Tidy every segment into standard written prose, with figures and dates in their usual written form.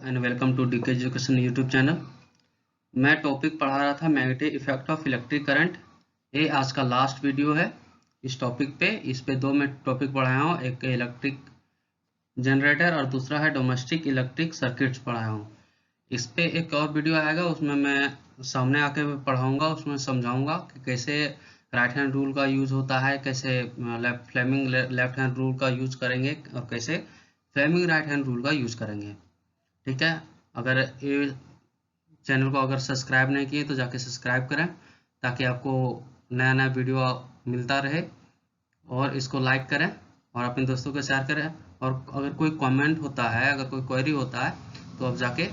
And welcome to DK education YouTube channel. मैं topic पढ़ा रहा था magnetic effect of electric current. ये आज का लास्ट वीडियो है इस टॉपिक पे। इस पे दो मैं टॉपिक पढ़ाया हूँ, एक इलेक्ट्रिक जनरेटर और दूसरा है डोमेस्टिक इलेक्ट्रिक सर्किट्स पढ़ाया हूँ। इस पे एक और वीडियो आएगा, उसमें मैं सामने आके पढ़ाऊँगा, उसमें समझाऊँगा कि कैसे राइट हैंड रूल का यूज़ होता है, कैसे फ्लेमिंग लेफ्ट हैंड रूल का यूज़ करेंगे और कैसे फ्लेमिंग राइट हैंड रूल का यूज़ करेंगे। ठीक है, अगर ये चैनल को अगर सब्सक्राइब नहीं किए तो जाके सब्सक्राइब करें ताकि आपको नया नया वीडियो मिलता रहे, और इसको लाइक करें और अपने दोस्तों को शेयर करें। और अगर कोई कमेंट होता है, अगर कोई क्वेरी होता है तो आप जाके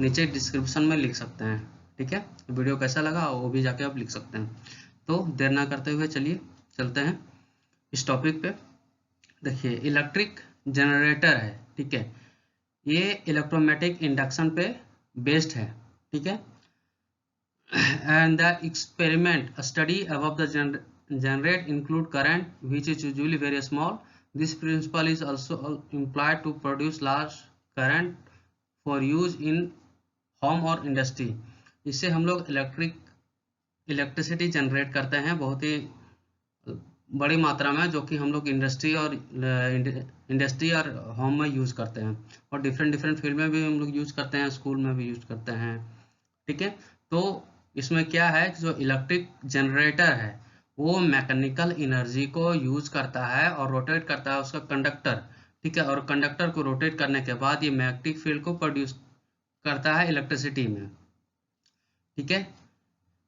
नीचे डिस्क्रिप्शन में लिख सकते हैं। ठीक है, वीडियो कैसा लगा वो भी जाके आप लिख सकते हैं। तो देर ना करते हुए चलिए चलते हैं इस टॉपिक पे। देखिए, इलेक्ट्रिक जनरेटर है, ठीक है, ये इलेक्ट्रोमैटिक इंडक्शन पे बेस्ड है। ठीक है, and the experiment study above the generate include current which is usually very small. This principle is also employed to produce large current for use in home और industry. इससे हम लोग इलेक्ट्रिसिटी जनरेट करते हैं बहुत ही बड़ी मात्रा में, जो कि हम लोग इंडस्ट्री और होम में यूज़ करते हैं, और डिफरेंट फील्ड में भी हम लोग यूज़ करते हैं, स्कूल में भी यूज़ करते हैं। ठीक है, तो इसमें क्या है कि जो इलेक्ट्रिक जनरेटर है वो मैकेनिकल एनर्जी को यूज़ करता है और रोटेट करता है उसका कंडक्टर। ठीक है, और कंडक्टर को रोटेट करने के बाद ये मैग्नेटिक फील्ड को प्रोड्यूस करता है इलेक्ट्रिसिटी में। ठीक है,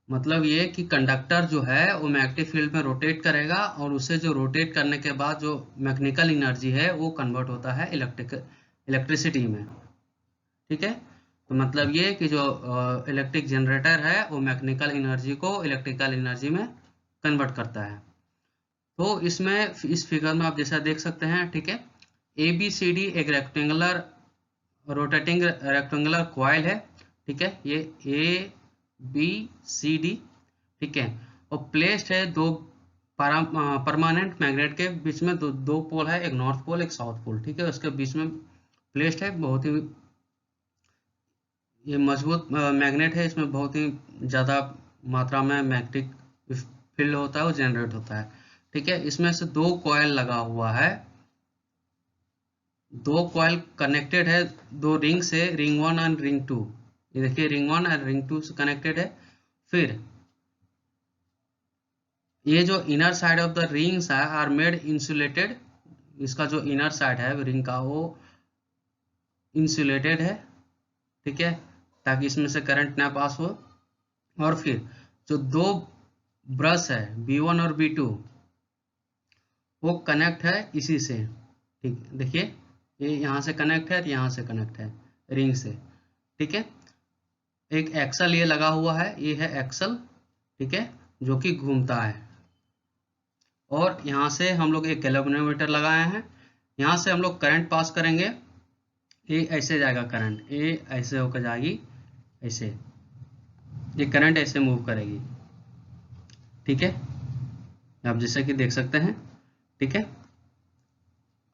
मतलब ये कि कंडक्टर जो है वो मैग्नेटिक फील्ड में रोटेट करेगा और उसे जो रोटेट करने के बाद जो मैकेनिकल एनर्जी है वो कन्वर्ट होता है इलेक्ट्रिसिटी में। ठीक है, तो मतलब ये कि जो इलेक्ट्रिक जनरेटर है वो मैकेनिकल एनर्जी को इलेक्ट्रिकल एनर्जी में कन्वर्ट करता है। तो इसमें इस फिगर में आप जैसा देख सकते हैं, ठीक है, ABCD एक रेक्टेंगुलर रोटेटिंग रेक्टेंगुलर कॉइल है। ठीक है, ये ABCD, ठीक है, और प्लेस्ड है दो परमानेंट मैग्नेट के बीच में। दो पोल है, एक नॉर्थ पोल एक साउथ पोल। ठीक है, उसके बीच में प्लेस्ड है, बहुत ही ये मजबूत मैग्नेट है, इसमें बहुत ही ज़्यादा मात्रा में मैग्नेटिक फील्ड होता है, वो जनरेट होता है। ठीक है, इसमें से दो कॉइल लगा हुआ है, दो कॉइल कनेक्टेड है दो रिंग से, रिंग 1 और रिंग 2। ये देखिए, रिंग 1 और रिंग 2 से कनेक्टेड है। फिर ये जो inner side of the rings है आर मेड इंसुलेटेड। इसका जो इनर साइड है रिंग का वो इंसुलेटेड है। ठीक है, ताकि इसमें से करंट ना पास हो। और फिर जो दो ब्रश है B1 और B2 वो कनेक्ट है इसी से। ठीक, देखिए ये यहाँ से कनेक्ट है, यहाँ से कनेक्ट है रिंग से। ठीक है, एक एक्सल ये लगा हुआ है, ये है एक्सल। ठीक है, जो कि घूमता है। और यहाँ से हम लोग एक गैल्वेनोमीटर लगाए हैं, यहाँ से हम लोग करंट पास करेंगे। ये ऐसे जाएगा करंट, ये ऐसे होकर जाएगी, ऐसे ये करंट ऐसे मूव करेगी। ठीक है, आप जैसे कि देख सकते हैं। ठीक है,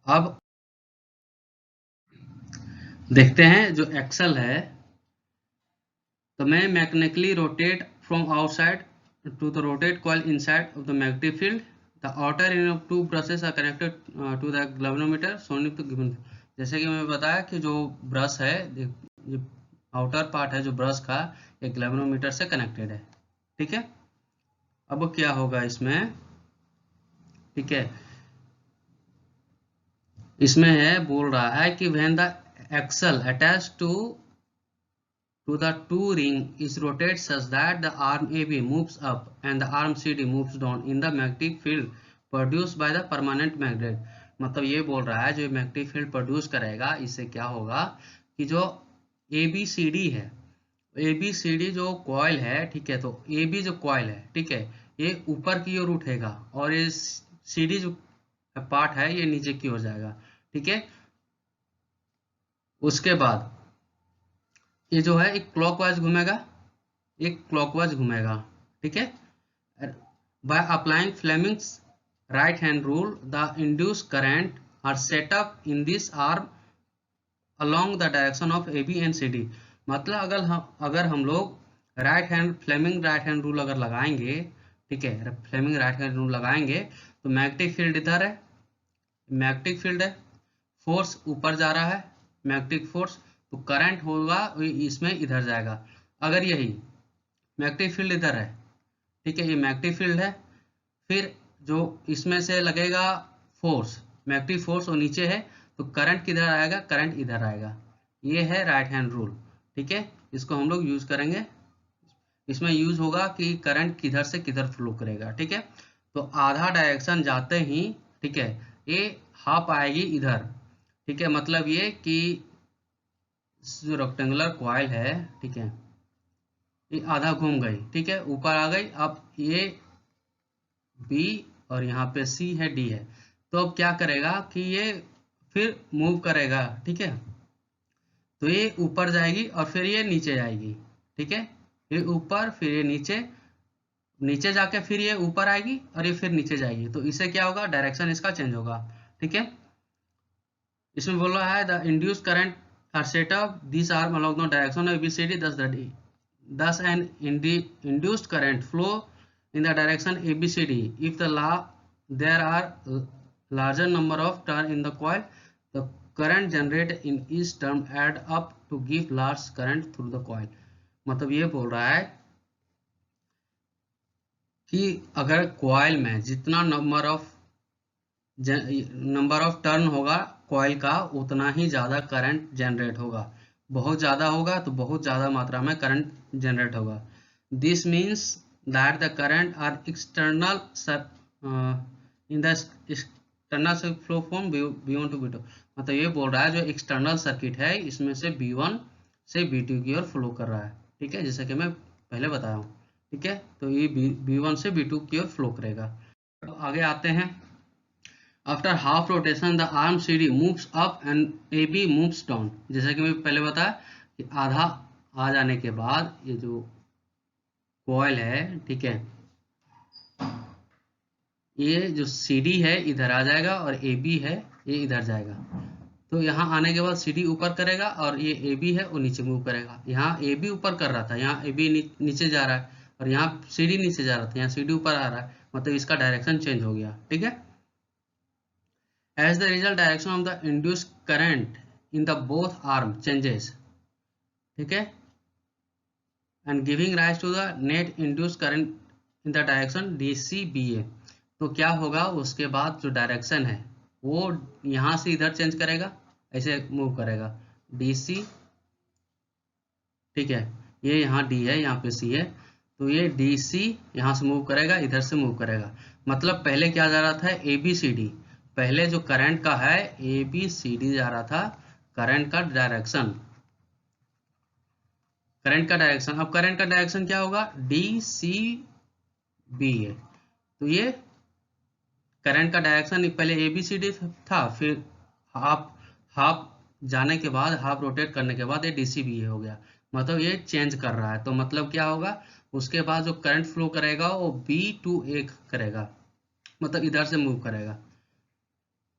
अब देखते हैं जो एक्सल है, तो मैं mechanically rotate from outside to the rotate coil inside of the magnetic field. The outer end of two brushes are connected to the galvanometer shown in the given. जैसे कि मैं बताया कि जो ब्रश है, जो आउटर पार्ट है जो ब्रश का, एक गैल्वेनोमीटर से कनेक्टेड है। ठीक है, अब क्या होगा इसमें, ठीक है, इसमें है बोल रहा है कि when the axle attached to the two ring is rotated such that the arm AB moves up and the arm CD moves down in the magnetic field produced by the permanent magnet। मतलब ये बोल रहा है जो magnetic field produce करेगा, इससे क्या होगा कि जो ABCD है, ABCD जो कॉइल है, ठीक है, तो AB जो कॉइल है, ठीक है, ये ऊपर की ओर उठेगा और ये CD जो पार्ट है ये नीचे की ओर जाएगा। ठीक है, उसके बाद ये जो है एक क्लॉकवाइज घूमेगा, एक क्लॉकवाइज घूमेगा। ठीक है, by applying Fleming's right hand rule the induce current are set up in this arm along the direction of AB and CD। मतलब अगर हम लोग right hand Fleming right hand rule अगर लगाएंगे, ठीक है, फ्लेमिंग राइट हैंड रूल लगाएंगे तो मैग्नेटिक फील्ड इधर है, मैग्नेटिक फील्ड है, फोर्स ऊपर जा रहा है, मैग्नेटिक फोर्स, तो करंट होगा इसमें इधर जाएगा। अगर यही मैग्नेटिक फील्ड इधर है, ठीक है, ये मैग्नेटिक फील्ड है, फिर जो इसमें से लगेगा फोर्स, मैग्नेटिक फोर्स और नीचे है, तो करंट किधर आएगा, करंट इधर आएगा। ये है राइट हैंड रूल, ठीक है, इसको हम लोग यूज करेंगे। इसमें यूज होगा कि करंट किधर से किधर फ्लो करेगा, ठीक है। तो आधा डायरेक्शन जाते ही, ठीक है, ये हाफ आएगी इधर, ठीक है, मतलब ये कि जो रेक्टेंगुलर कॉइल है, ठीक है, ये आधा घूम गई, ठीक है, ऊपर आ गई। अब ये बी और यहाँ पे सी है, डी है, तो अब क्या करेगा कि ये फिर मूव करेगा, ठीक है, तो ये ऊपर जाएगी और फिर ये नीचे जाएगी, ठीक है, ये ऊपर फिर ये नीचे, नीचे जाके फिर ये ऊपर आएगी और ये फिर नीचे जाएगी, तो इससे क्या होगा, डायरेक्शन इसका चेंज होगा, ठीक है। इसमें बोल रहा है the induced current are set up this arm along the direction of ABCD, thus an induced current flow in the direction ABCD if there are larger number of turn in the coil, the current generated in each turn add up to give large current through the coil। मतलब ये बोल रहा है कि अगर coil में जितना number of turn होगा कॉइल का, उतना ही ज़्यादा करंट जनरेट होगा। बहुत ज़्यादा होगा तो बहुत ज़्यादा मात्रा में करंट जनरेट होगा। This means that the current are external in the external flow from B1 to B2। मतलब ये बोल रहा है जो एक्सटर्नल सर्किट है इसमें से B1 से B2 की ओर फ्लो कर रहा है, ठीक है, जैसे कि मैं पहले बताया हूँ, ठीक है, तो ये B1 से B2 की ओर फ्लो करेगा। अब आगे आते हैं। After half rotation the arm CD moves up and AB moves down. जैसा कि मैं पहले बताया कि आधा आ जाने के बाद ये जो कॉइल है, ठीक है, ये जो CD है इधर आ जाएगा और AB है ये इधर जाएगा। तो यहाँ आने के बाद CD ऊपर करेगा और ये AB है वो नीचे मूव करेगा। यहाँ AB ऊपर कर रहा था, यहाँ AB नीचे जा रहा है, और यहाँ CD नीचे जा रहा था, यहाँ CD ऊपर आ रहा है, मतलब इसका डायरेक्शन चेंज हो गया, ठीक है। As the result, direction of the induced current in the both arm changes, ठीक है, and giving rise to the net induced current in the direction DCBA। तो क्या होगा उसके बाद जो डायरेक्शन है वो यहाँ से इधर चेंज करेगा, ऐसे मूव करेगा DC, ठीक है, ये यहाँ D है, यहाँ पे C है, तो ये DC यहाँ से मूव करेगा, इधर से मूव करेगा। मतलब पहले क्या जा रहा था ABCD, पहले जो करंट का है ABCD जा रहा था, करंट का डायरेक्शन, अब करंट का डायरेक्शन क्या होगा, DCBA। तो ये करंट का डायरेक्शन पहले ABCD था, फिर हाफ जाने के बाद, हाफ रोटेट करने के बाद ये DCBA हो गया, मतलब ये चेंज कर रहा है। तो मतलब क्या होगा, उसके बाद जो करंट फ्लो करेगा वो B to A करेगा, मतलब इधर से मूव करेगा।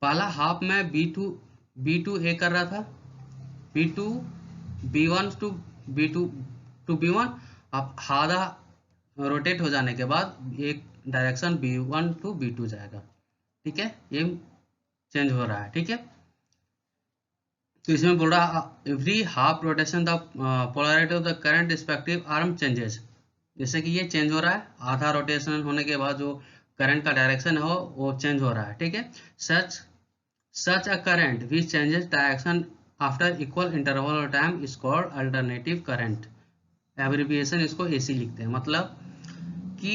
पहला हाफ में B to A कर रहा था, B1 to B1। अब आधा रोटेट हो जाने के बाद एक डायरेक्शन B1 to B2 जाएगा, ठीक है, ये चेंज हो रहा है, ठीक है। तो इसमें बोल रहा every half rotation the polarity of the current respective arm changes. जैसे कि ये चेंज हो रहा है, आधा रोटेशन होने के बाद जो करंट का डायरेक्शन है वो चेंज हो रहा है, ठीक है। Such a current which changes direction after equal interval of time is called alternative current। Abbreviation इसको AC लिखते हैं। मतलब कि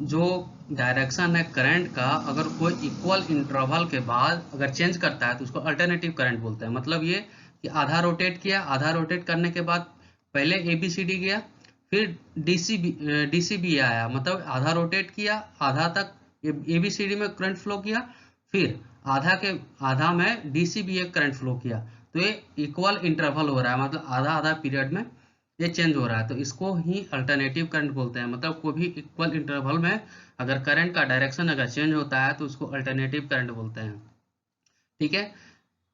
जो डायरेक्शन है करंट का, अगर कोई इक्वल इंटरवल के बाद अगर चेंज करता है तो उसको अल्टरनेटिव करंट बोलते हैं। मतलब ये कि आधा रोटेट किया, आधा रोटेट करने के बाद पहले ABCD गया, फिर DCB आया, मतलब आधा रोटेट किया, आधा तक ABCD में करंट फ्लो किया, फिर आधा में DCBA करंट फ्लो किया। तो ये इक्वल इंटरवल हो रहा है, मतलब आधा आधा पीरियड में ये चेंज हो रहा है, तो इसको ही अल्टरनेटिव करंट बोलते हैं। मतलब कोई भी इक्वल इंटरवल में अगर करंट का डायरेक्शन अगर चेंज होता है तो उसको अल्टरनेटिव करंट बोलते हैं, ठीक है।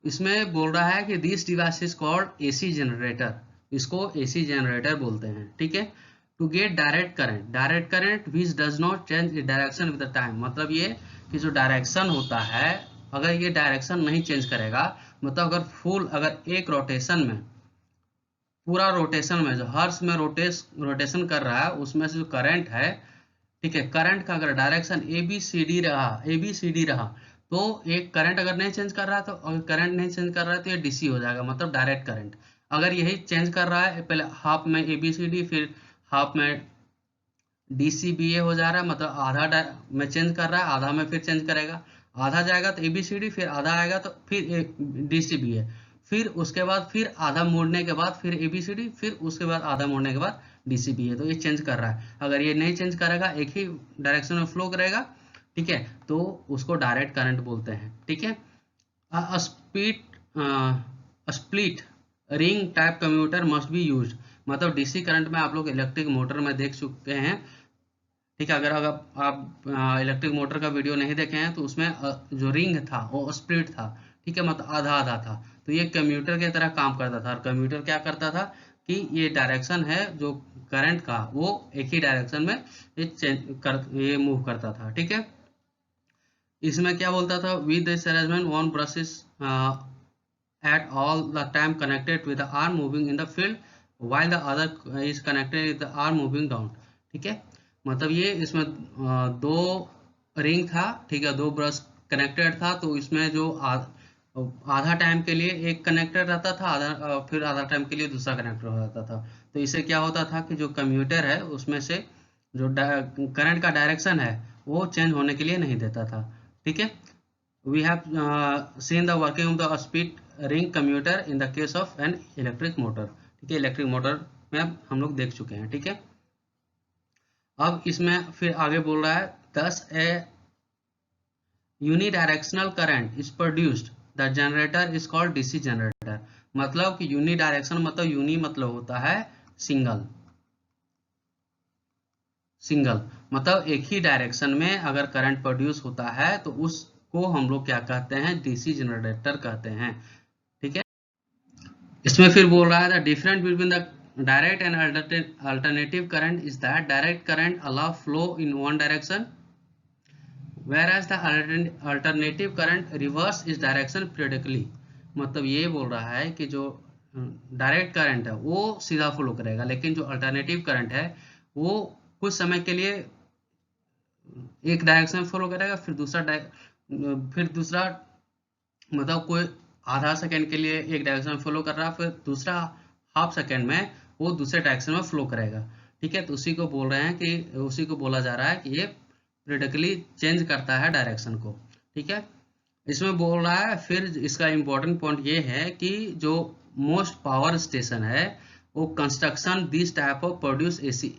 इसमें बोल रहा है कि this device is called AC generator, इसको एसी जनरेटर बोलते हैं, ठीक है। To get direct current which does not change direction with the time, मतलब ये कि जो डायरेक्शन होता है अगर ये डायरेक्शन नहीं चेंज करेगा, मतलब अगर एक रोटेशन में, पूरा रोटेशन में जो हर्स में रोटेशन कर रहा है उसमें से जो करंट है, ठीक है, करंट का अगर direction A B C D रहा तो एक करंट अगर नहीं चेंज कर रहा तो अगर करंट नहीं चेंज कर रहा है तो ये डीसी हो जाएगा, मतलब डायरेक्ट करंट। अगर यही चेंज कर रहा है, पहले हाफ में ए बी सी डी फिर हाफ में डीसी बी ए हो जा रहा है, मतलब आधा में चेंज कर रहा है, आधा में फिर चेंज करेगा, आधा जाएगा तो ए बी सी डी, फिर आधा आएगा तो फिर डीसी बी ए, फिर उसके बाद फिर आधा मोड़ने के बाद फिर ए बी सी डी, फिर उसके बाद आधा मोड़ने के बाद डीसीबी है। तो ये चेंज कर रहा है, अगर ये नहीं चेंज करेगा एक ही डायरेक्शन में फ्लो करेगा, ठीक है, तो उसको डायरेक्ट करंट बोलते हैं, ठीक है। Split ring type commutator must be use, मतलब डीसी करंट में आप लोग इलेक्ट्रिक मोटर में देख चुके हैं, ठीक है। अगर आप इलेक्ट्रिक मोटर का वीडियो नहीं देखे हैं तो उसमें जो रिंग था वो स्प्लिट था, ठीक है, मतलब आधा आधा था। तो ये कम्यूटर की तरह काम करता था, और कम्यूटर क्या करता था कि ये डायरेक्शन है जो करंट का वो एक ही डायरेक्शन में ये मूव करता था, ठीक है। इसमें क्या बोलता था, with this arrangement one brush is at all the time connected with the arm moving in the field while the other is connected with the arm moving down, ठीक है। मतलब ये इसमें दो रिंग था, ठीक है, दो ब्रश कनेक्टेड था, तो इसमें जो आधा टाइम के लिए एक कनेक्टेड रहता था, फिर आधा टाइम के लिए दूसरा कनेक्टर हो जाता था। तो इससे क्या होता था कि जो कम्यूटर है उसमें से जो करंट का डायरेक्शन है वो चेंज होने के लिए नहीं देता था, ठीक है। We have seen the working of the speed ring commuter in the case of an electric motor, ठीक है, इलेक्ट्रिक मोटर में हम लोग देख चुके हैं, ठीक है। अब इसमें फिर आगे बोल रहा है, thus a unidirectional current is produced, the generator is called DC generator, मतलब कि यूनिडायरेक्शन मतलब यूनि मतलब होता है सिंगल, मतलब एक ही डायरेक्शन में अगर करंट प्रोड्यूस होता है तो उसको हम लोग क्या कहते हैं, डीसी जनरेटर कहते हैं, ठीक है। इसमें फिर बोल रहा है the difference between the direct and alternative current is that direct current allow flow in one direction whereas the alternative current reverse is direction periodically, मतलब ये बोल रहा है कि जो डायरेक्ट करंट है वो सीधा फ्लो करेगा, लेकिन जो अल्टरनेटिव करंट है वो कुछ समय के लिए एक डायरेक्शन में फ्लो करेगा, फिर दूसरा मतलब कोई आधा सेकेंड के लिए एक डायरेक्शन में फ्लो कर रहा है, फिर दूसरा हाफ सेकेंड में वो दूसरे डायरेक्शन में फ्लो करेगा, ठीक है। तो उसी को बोल रहे हैं कि उसी को बोला जा रहा है कि ये पीरियडिकली चेंज करता है डायरेक्शन को, ठीक है। इसमें बोल रहा है फिर इसका इम्पोर्टेंट पॉइंट ये है कि जो मोस्ट पावर स्टेशन है वो construction this type of produce AC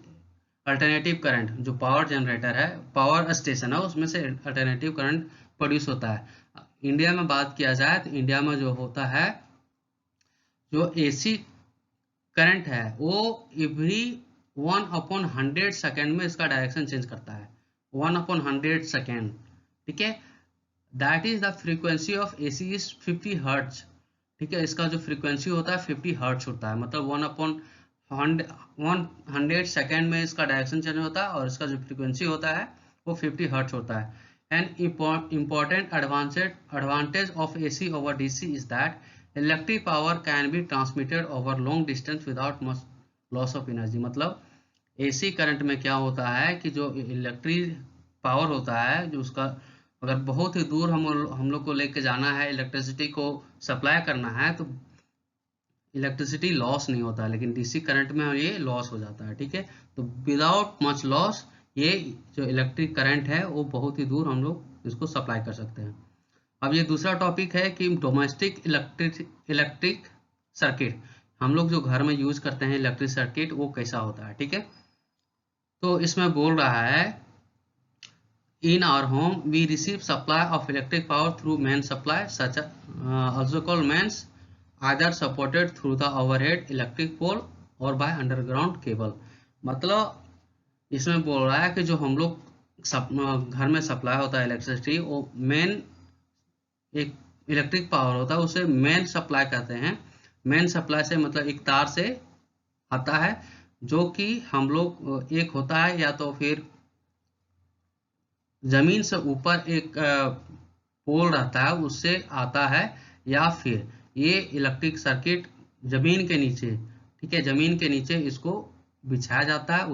alternative current, जो पावर जनरेटर है पावर स्टेशन है उसमें से अल्टरनेटिव करंट प्रोड्यूस होता है। इंडिया में बात किया जाए तो इंडिया में जो होता है जो एसी करंट है वो एवरी 1/100 सेकेंड में इसका डायरेक्शन चेंज करता है, 1/100 सेकेंड, ठीक है। That is the frequency of AC is 50 hertz, ठीक है। इसका जो फ्रीक्वेंसी होता है 50 हर्ट्ज होता है, मतलब 1/100 सेकेंड में इसका डायरेक्शन चेंज होता है, और इसका जो फ्रीक्वेंसी होता है वो 50 हर्ट्ज होता है। An important advantage of AC over DC is that electric power can be transmitted over long distance without much loss of energy, मतलब एसी करंट में क्या होता है कि जो इलेक्ट्रिक पावर होता है जो उसका अगर बहुत ही दूर हम लोग को लेके जाना है, इलेक्ट्रिसिटी को सप्लाई करना है, तो इलेक्ट्रिसिटी लॉस नहीं होता है, लेकिन डीसी करंट में ये लॉस हो जाता है, ठीक है। तो विदाउट मच लॉस ये जो इलेक्ट्रिक करंट है वो बहुत ही दूर हम लोग इसको सप्लाई कर सकते हैं। अब ये दूसरा टॉपिक है कि डोमेस्टिक इलेक्ट्रिक सर्किट, हम लोग जो घर में यूज करते हैं इलेक्ट्रिक सर्किट वो कैसा होता है, ठीक है। तो इसमें बोल रहा है in our home we receive supply of electric power through main supply such also called mains, either supported through the overhead electric pole और by underground cable, मतलब इसमें बोल रहा है कि जो हम लोग घर में सप्लाई होता है इलेक्ट्रिसिटी वो मेन एक इलेक्ट्रिक पावर होता है उसे मेन सप्लाई कहते हैं। मेन सप्लाई से मतलब एक तार से आता है, जो कि हम लोग एक होता है या तो फिर जमीन से ऊपर एक पोल रहता है उससे आता है, या फिर ये इलेक्ट्रिक सर्किट जमीन के नीचे, ठीक है, जमीन के नीचे इसको बिछाया जाता है,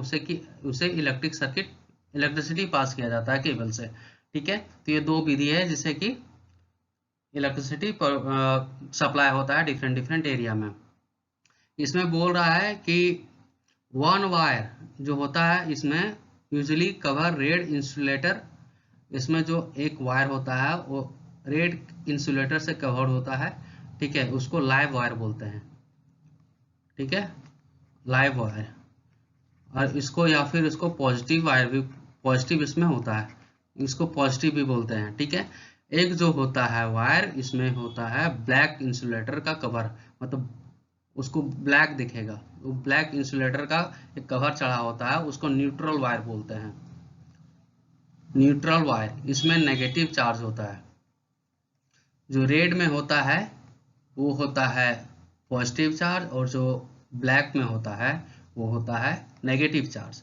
उसे इलेक्ट्रिक सर्किट इलेक्ट्रिसिटी पास किया जाता है केबल से, ठीक है। तो ये दो विधि है जिससे कि इलेक्ट्रिसिटी सप्लाई होता है डिफरेंट डिफरेंट एरिया में। इसमें बोल रहा है कि वन वायर जो होता है इसमें यूजुअली कवर रेड इंसुलेटर, इसमें जो एक वायर होता है वो रेड इंसुलेटर से कवर्ड होता है, ठीक है, उसको लाइव वायर बोलते हैं, ठीक है, लाइव वायर। और इसको या फिर इसको पॉजिटिव वायर भी, पॉजिटिव इसमें होता है, इसको पॉजिटिव भी बोलते हैं, ठीक है। एक जो होता है वायर इसमें होता है ब्लैक इंसुलेटर का कवर, मतलब उसको ब्लैक दिखेगा, वो ब्लैक इंसुलेटर का एक कवर चढ़ा होता है, उसको न्यूट्रल वायर बोलते हैं। न्यूट्रल वायर इसमें नेगेटिव चार्ज होता है, जो रेड में होता है वो होता है पॉजिटिव चार्ज, और जो ब्लैक में होता है वो होता है नेगेटिव चार्ज,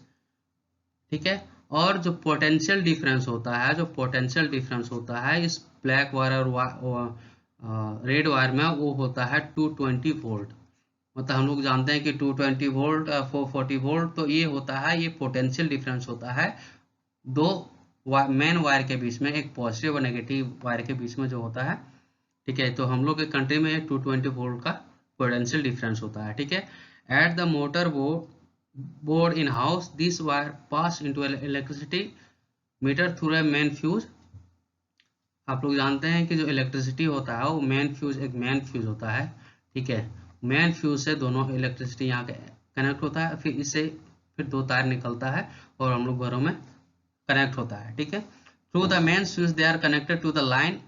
ठीक है। और जो पोटेंशियल डिफरेंस होता है, जो पोटेंशियल डिफरेंस होता है इस ब्लैक वायर और रेड वायर में, वो होता है 220 वोल्ट। मतलब हम लोग जानते हैं कि 220 वोल्ट 440 वोल्ट, तो ये होता है, ये पोटेंशियल डिफरेंस होता है दो मेन वायर के बीच में, एक पॉजिटिव और नेगेटिव वायर के बीच में जो होता है, ठीक है। तो हम लोग के कंट्री में 220 वोल्ट का पोटेंशियल डिफरेंस होता है, ठीक है। At the motor board in house this wire pass into electricity metre through a main fuse. आप लोग जानते हैं कि जो इलेक्ट्रिसिटी होता है वो मेन फ्यूज, एक मेन फ्यूज होता है, ठीक है। मेन फ्यूज से दोनों इलेक्ट्रिसिटी यहाँ कनेक्ट होता है, फिर इससे फिर दो तार निकलता है और हम लोग घरों में कनेक्ट होता है, ठीक है। Through the main switch they are connected to the line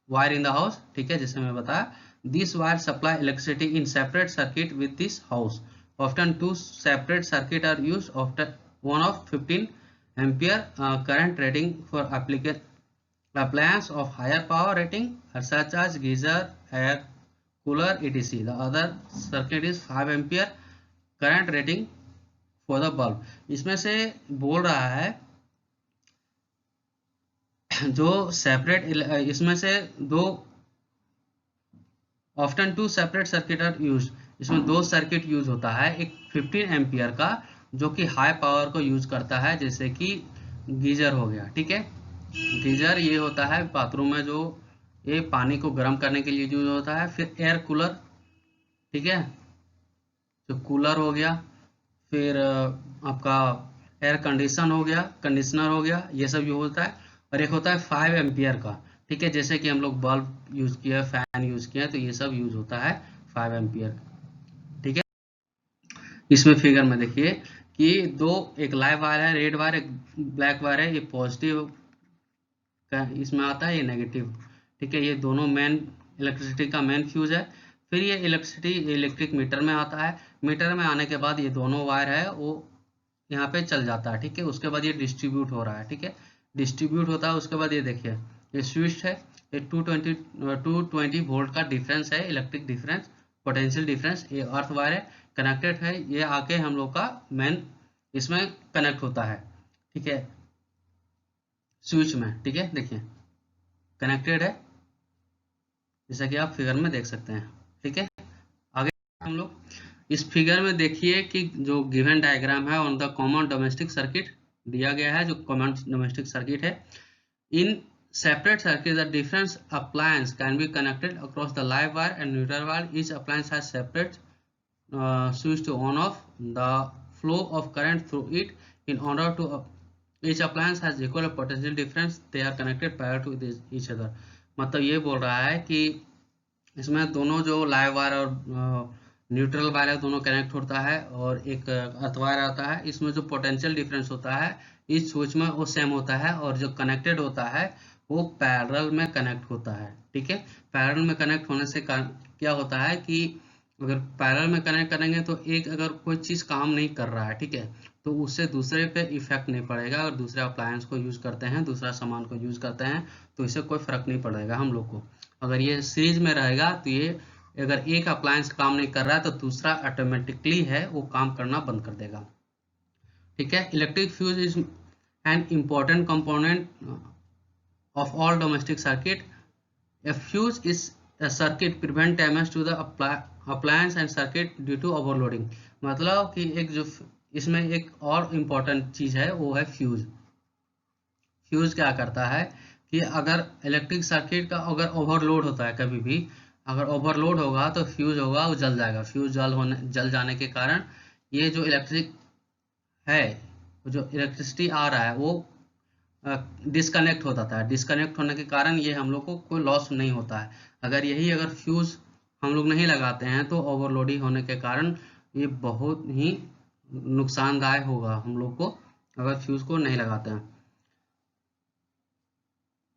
wire in the house, ठीक है, जैसे मैं बताया। This wire supply electricity in separate circuit with this house. Often two separate circuit are use, often one of 15 ampere current rating for appliance of higher power rating such as geyser, air cooler, etc. The other circuit is 5 ampere current rating for the bulb। इसमें से बोल रहा है जो separate, इसमें से दो often two separate circuit are use, इसमें दो सर्किट यूज होता है, एक 15 एम्पियर का जो कि हाई पावर को यूज करता है, जैसे कि गीजर हो गया, ठीक है। गीजर ये होता है बाथरूम में जो ये पानी को गर्म करने के लिए यूज होता है। फिर एयर कूलर, ठीक है, जो कूलर हो गया। फिर आपका एयर कंडीशनर हो गया, ये सब यूज होता है। और एक होता है 5 एम्पियर का, ठीक है, जैसे कि हम लोग बल्ब यूज किया, फैन यूज किया, तो ये सब यूज होता है 5 एम्पियर, ठीक है। इसमें फिगर में देखिए कि दो, एक लाइव वायर है रेड वायर, एक ब्लैक वायर है, ये पॉजिटिव का इसमें आता है, ये नेगेटिव, ठीक है। ये दोनों मेन इलेक्ट्रिसिटी का मेन फ्यूज है। फिर ये इलेक्ट्रिसिटी इलेक्ट्रिक मीटर में आता है, मीटर में आने के बाद ये दोनों वायर है वो यहाँ पे चल जाता है, ठीक है। उसके बाद ये डिस्ट्रीब्यूट हो रहा है, ठीक है, डिस्ट्रीब्यूट होता है। उसके बाद ये देखिए ये स्विच है, ये 220 वोल्ट का डिफरेंस है, इलेक्ट्रिक डिफरेंस, पोटेंशियल डिफरेंस। ये अर्थ वायर है, कनेक्टेड है, ये आके हम लोग का मेन इसमें कनेक्ट होता है, ठीक है, स्विच में, ठीक है, देखिए कनेक्टेड है, जैसा कि आप फिगर में देख सकते हैं, ठीक है। आगे हम लोग इस फिगर में देखिए कि जो गिवन डायग्राम है on the common domestic circuit दिया गया है, जो कॉमन डोमेस्टिक सर्किट है। इन separate circuits the different appliance can be connected across the live wire and neutral wire. Each appliance has separate switch to on off the flow of current through it. In order to each appliance has equal potential difference, they are connected parallel to each other। मतलब ये बोल रहा है कि इसमें दोनों जो live wire और न्यूट्रल वायर है दोनों कनेक्ट होता है, और एक अर्थ वायर आता है। इसमें जो पोटेंशियल डिफरेंस होता है इस स्विच में वो सेम होता है, और जो कनेक्टेड होता है वो पैरेलल में कनेक्ट होता है, ठीक है। पैरेलल में कनेक्ट होने से क्या होता है कि अगर पैरेलल में कनेक्ट करेंगे तो एक अगर कोई चीज काम नहीं कर रहा है, ठीक है, तो उससे दूसरे पे इफेक्ट नहीं पड़ेगा। अगर दूसरे अप्लायंस को यूज करते हैं, दूसरा सामान को यूज करते हैं, तो इससे कोई फर्क नहीं पड़ेगा हम लोग को। अगर ये सीरीज में रहेगा तो ये अगर एक अप्लायंस काम नहीं कर रहा है तो दूसरा ऑटोमेटिकली है वो काम करना बंद कर देगा। ठीक है, electric fuse is an important component of all domestic circuit. A fuse is a circuit prevent damage to the appliance and circuit due to overloading। मतलब कि एक जो इसमें एक और इम्पोर्टेंट चीज है वो है फ्यूज। फ्यूज क्या करता है कि अगर इलेक्ट्रिक सर्किट का अगर ओवरलोड होता है, कभी भी अगर ओवरलोड होगा तो फ्यूज होगा वो जल जाएगा। फ्यूज जल जाने के कारण ये जो इलेक्ट्रिक है, जो इलेक्ट्रिसिटी आ रहा है वो डिस्कनेक्ट हो जाता है। डिस्कनेक्ट होने के कारण ये हम लोग को कोई लॉस नहीं होता है। अगर फ्यूज हम लोग नहीं लगाते हैं तो ओवरलोडिंग होने के कारण ये बहुत ही नुकसानदायक होगा हम लोग को, अगर फ्यूज को नहीं लगाते हैं।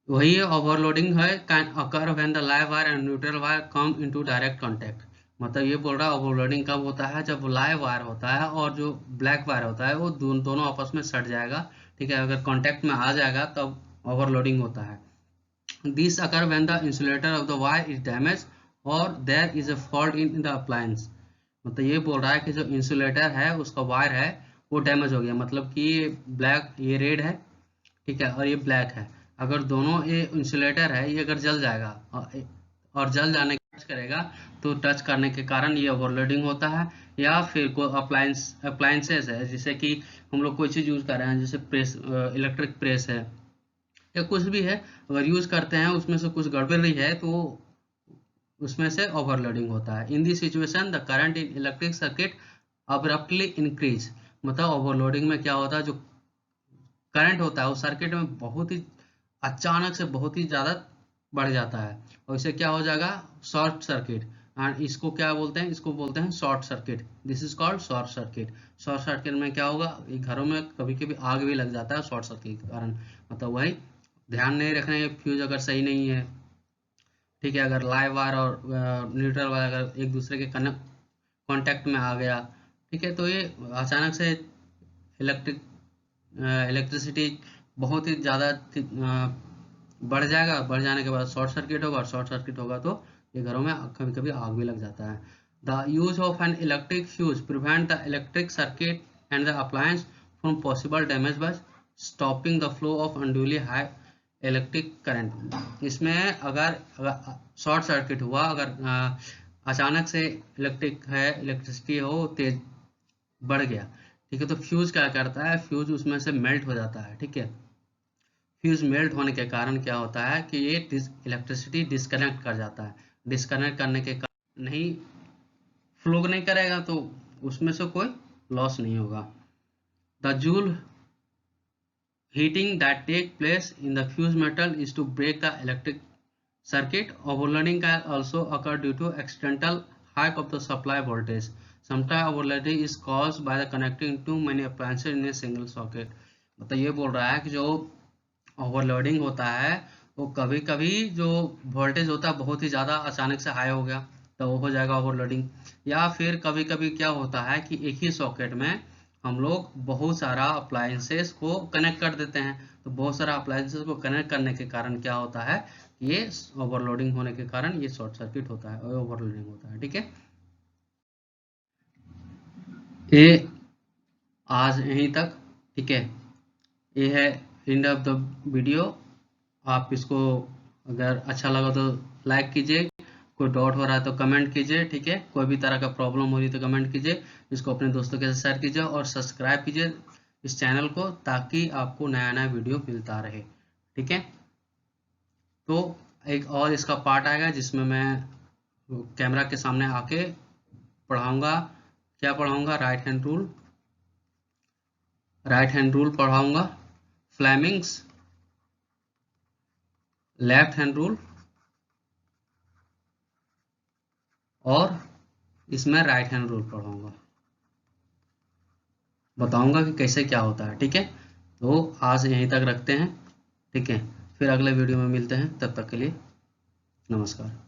वही ओवरलोडिंग है can occur when the live wire and neutral wire come into direct contact. मतलब ये बोल रहा है ओवरलोडिंग कब होता है, जब लाइव वायर होता है और जो ब्लैक वायर होता है वो दोनों आपस में सट जाएगा। ठीक है, अगर कांटेक्ट में आ जाएगा तब ओवरलोडिंग होता है। This occur when the insulator of the wire is damage और there is a fault in the appliance. मतलब ये बोल रहा है कि जो इंसुलेटर है उसका वायर है वो डैमेज हो गया। मतलब कि ये ब्लैक, ये रेड है, ठीक है, और ये ब्लैक है। अगर दोनों ये इंसुलेटर है ये अगर जल जाएगा और जल जाने टच करेगा तो टच करने के कारण ये ओवरलोडिंग होता है। या फिर कोई अप्लायंसेस है, जैसे कि हम लोग कोई चीज़ यूज़ कर रहे हैं, जैसे प्रेस, इलेक्ट्रिक प्रेस है या कुछ भी है, अगर यूज़ करते हैं उसमें से कुछ गड़बड़ी है तो उसमें से ओवरलोडिंग होता है। In this situation the current in electric circuit abruptly increase. मतलब ओवरलोडिंग में क्या होता है, जो करंट होता है उस सर्किट में बहुत ही अचानक से बहुत ही ज़्यादा बढ़ जाता है और इससे क्या हो जाएगा, शॉर्ट सर्किट। एंड इसको क्या बोलते हैं, इसको बोलते हैं short circuit. This is called short circuit. Short circuit में क्या होगा, घरों में कभी कभी आग भी लग जाता है शॉर्ट सर्किट के कारण। मतलब वही ध्यान नहीं रखने, फ्यूज अगर सही नहीं है, ठीक है, अगर लाइव वायर और न्यूट्रल वायर अगर एक दूसरे के कॉन्टेक्ट में आ गया, ठीक है, तो ये अचानक से इलेक्ट्रिसिटी बहुत ही ज़्यादा बढ़ जाएगा। बढ़ जाने के बाद शॉर्ट सर्किट होगा और शॉर्ट सर्किट होगा तो ये घरों में कभी कभी आग भी लग जाता है। The use of an electric fuse prevent the electric circuit and the appliance from possible damage bye stopping the flow of unduly high electric current. इसमें अगर शॉर्ट सर्किट हुआ, अगर अचानक से इलेक्ट्रिसिटी हो तेज बढ़ गया, ठीक है, तो फ्यूज क्या करता है, फ्यूज उसमें से मेल्ट हो जाता है। ठीक है, फ्यूज मेल्ट होने के कारण क्या होता है कि ये इलेक्ट्रिसिटी डिस्कनेक्ट कर जाता है। डिस्कनेक्ट करने के कारण नहीं फ्लो नहीं करेगा तो उसमें से कोई लॉस नहीं होगा। The joule heating that take place in the fuse metal is to break the electric circuit. Overloading can also occur due to accidental hike of the supply voltage. Sometimes overloading is caused by the connecting too many appliances in a single socket. मतलब ये बोल रहा है कि जो overloading होता है वो कभी कभी जो वोल्टेज होता है बहुत ही ज़्यादा अचानक से हाई हो गया तो वो हो जाएगा ओवरलोडिंग। या फिर कभी कभी क्या होता है कि एक ही सॉकेट में हम लोग बहुत सारा अप्लायंसेस को कनेक्ट कर देते हैं, तो बहुत सारा अप्लायंसेस को कनेक्ट करने के कारण क्या होता है, ये ओवरलोडिंग होने के कारण ये शॉर्ट सर्किट होता है और ओवरलोडिंग होता है। ठीक है, ये आज यहीं तक। ठीक है, ये है एंड ऑफ द वीडियो। आप इसको अगर अच्छा लगा तो लाइक कीजिए, कोई डाउट हो रहा है तो कमेंट कीजिए। ठीक है, कोई भी तरह का प्रॉब्लम हो रही तो कमेंट कीजिए, इसको अपने दोस्तों के साथ शेयर कीजिए और सब्सक्राइब कीजिए इस चैनल को ताकि आपको नया नया वीडियो मिलता रहे। ठीक है, तो एक और इसका पार्ट आएगा जिसमें मैं कैमरा के सामने आके पढ़ाऊंगा। क्या पढ़ाऊंगा, राइट हैंड रूल पढ़ाऊंगा, फ्लेमिंग्स लेफ्ट हैंड रूल और इसमें राइट हैंड रूल पढ़ाऊंगा, बताऊंगा कि कैसे क्या होता है। ठीक है, तो आज यहीं तक रखते हैं। ठीक है, फिर अगले वीडियो में मिलते हैं, तब तक के लिए नमस्कार।